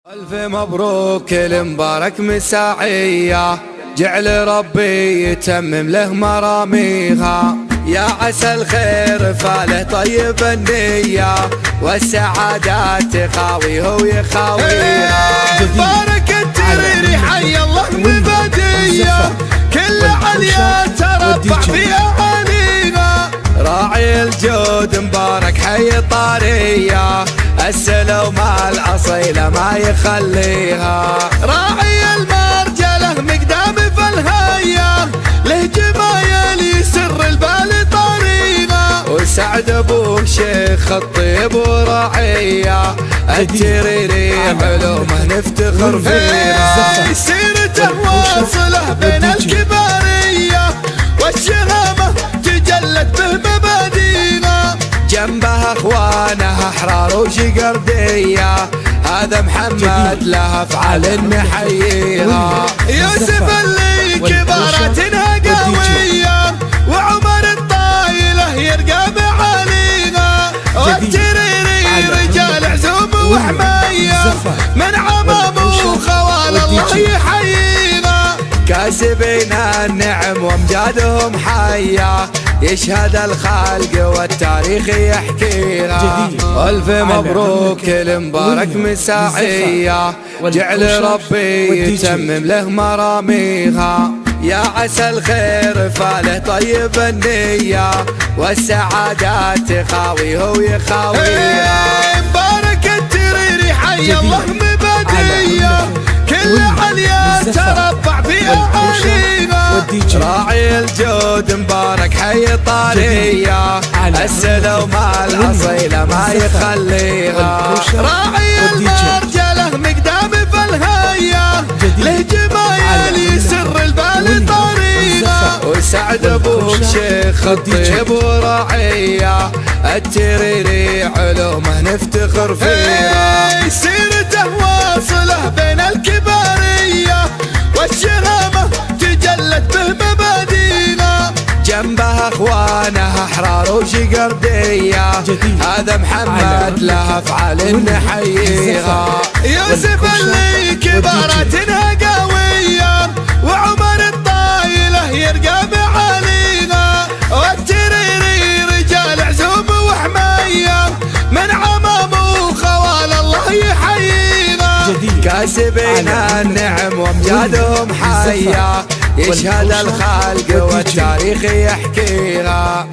ألف مبروك المبارك مساعية، جعل ربي يتمم له مراميها. يا عسى الخير فاله طيب النية، والسعادات تخاويه ويخاويها. بارك التريري حي الله مبادية، كل عليا تربع في أعاليها. راعي الجود مبارك حي طارية، السلو مع الأصيلة ما يخليها. راعي المرجله مقدام فالهية، له جمايل يسر البال طريقه. وسعد ابو شيخ الطيب وراعيه، التريري علومه نفتخر فيها. سيرته واصله بين الكباريه، والشهامه تجلت به مبادينا. جنبها اخوانها احرار وشقرديه، هذا محمد له افعال نحييها. يوسف اللي كبارتنا قويه، وعمر الطايله يرقى بعلينا. والتريري رجال عزوم وحمايه، من عمام وخوال الله يحيينا. كاسبين النعم وامجادهم حيه، يشهد الخلق والتاريخ يحكيها. ألف مبروك المبارك مساعية، جعل ربي يتمم له مراميها. يا عسى الخير فاله طيب النية، والسعادات تخاويه ويخاويها. بارك التريري حي الله مبادية، كل عليا تربع في أعالينا. راعي الجود مبارك حي طارية، السلو مع الأصيلة ما يخليها. راعي المرجله مقدام فالهية، له جمايل يسر البال طريقه. وسعد ابو شيخ الطيب وراعيه، التريري علومه نفتخر فيها. سيرته واصله بين الكباريه، والشهامه تجلت به مبادينا. جنبها اخوانها احرار وشقرديه، هذا محمد له افعال نحييها. يوسف اللي كبارتنا قويه، وعمر الطايله يرقى بعلينا. والتريري رجال عزوم وحمايه، من عمام وخوال الله يحيينا. كاسبين النعم وامجادهم حيه، يشهد الخلق والتاريخ يحكيها.